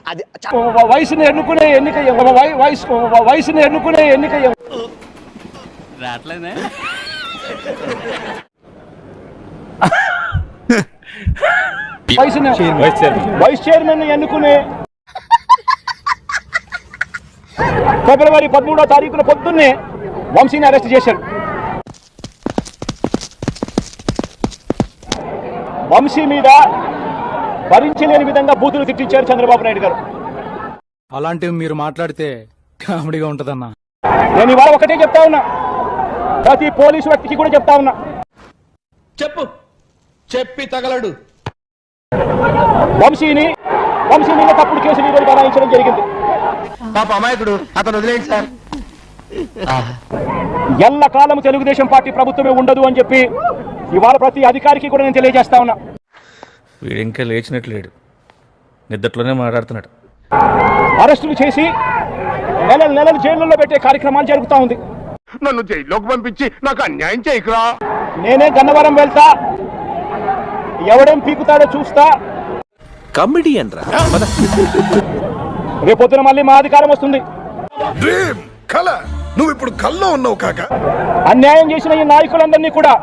అది వయసుని ఎన్నుకునే ఎన్నిక వయసుని ఎన్నుకునే ఎన్నిక రాట్లేదే. వైస్ చైర్మన్ ఎన్నుకునే ఫిబ్రవరి 13వ తారీఖున పొద్దున్నే వంశీని అరెస్ట్ చేశారు. వంశీ మీద భరించలేని విధంగా బూతులు తిట్టించారు చంద్రబాబు నాయుడు గారు. అలాంటివి మీరు మాట్లాడితే కామెడీగా ఉంటదన్నా. నేను ఇవాళ ఒకటే చెప్తా ఉన్నా, ప్రతి పోలీసు వ్యక్తికి కూడా చెప్తా ఉన్నా, చెప్పి తగలడు. వంశీ మీద తప్పుడు కేసులు ఈరోజు బనాయించడం జరిగింది. పాప అమాయకుడు, అతను వదిలేయండి సార్. ఎల్లకాలం తెలుగుదేశం పార్టీ ప్రభుత్వమే ఉండదు అని చెప్పి ఇవాళ ప్రతి అధికారికి కూడా నేను తెలియజేస్తా ఉన్నా. వీడు ఇంకా లేచినట్లేడు, నిద్దట్లోనే మాట్లాడుతున్నాడు. అరెస్టులు చేసి నెలలు జైళ్ళలో పెట్టే కార్యక్రమాలు జరుగుతూ ఉంది. నన్ను జైల్లోకి పంపించి నాకు అన్యాయం చేయకురా. నేనే గన్నవరం వెళ్తా, ఎవడేం పీకుతాడో చూస్తా. కమిడియన్ రా. రేపొద్దున మళ్ళీ మా అధికారం వస్తుంది. నువ్వు ఇప్పుడు కల్లో ఉన్నావు కాక. అన్యాయం చేసిన ఈ నాయకులందరినీ కూడా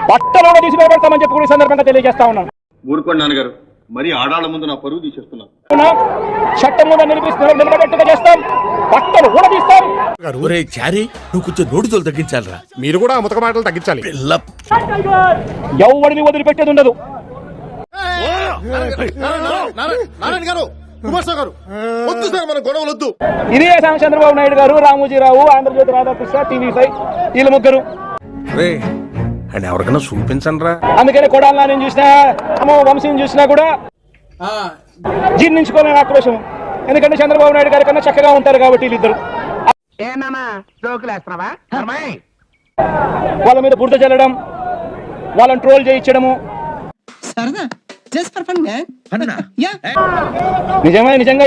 బట్టలోనే తీసి నిలబెడతామని చెప్పి కూడా ఈ సందర్భంగా తెలియజేస్తా ఉన్నాను. ఊరుకోండి నాన్నగారు, మరి ఆడాళ్ళ ముందు నా పరువు తీసేస్తున్నారు. చట్టం ముందు నిలబెట్టుగా చేస్తాం, బట్టలు కూడా తీస్తాం. నువ్వు కొంచెం నోటితోలు తగ్గించాలరా. మీరు కూడా ముతక మాటలు తగ్గించాలి. ఎవరిని వదిలిపెట్టేది ఉండదు. ఇదే చంద్రబాబు నాయుడు గారు, రామోజీరావు, ఆంధ్రజ్యోతి రాధాకృష్ణ, టీవీ5 వీళ్ళ ముగ్గురు. అండ్ ఎవరికైనా చూపించండి రా. అందుకని కొడాలని నేను చూసినా, వంశీని చూసినా కూడా జీర్ణించుకోలేని ఆక్రోశం. ఎందుకంటే చంద్రబాబు నాయుడు గారి కన్నా చక్కగా ఉంటారు కాబట్టి వీళ్ళిద్దరు. వాళ్ళ మీద బురద చల్లడం, వాళ్ళని ట్రోల్ చేయించడము నిజంగా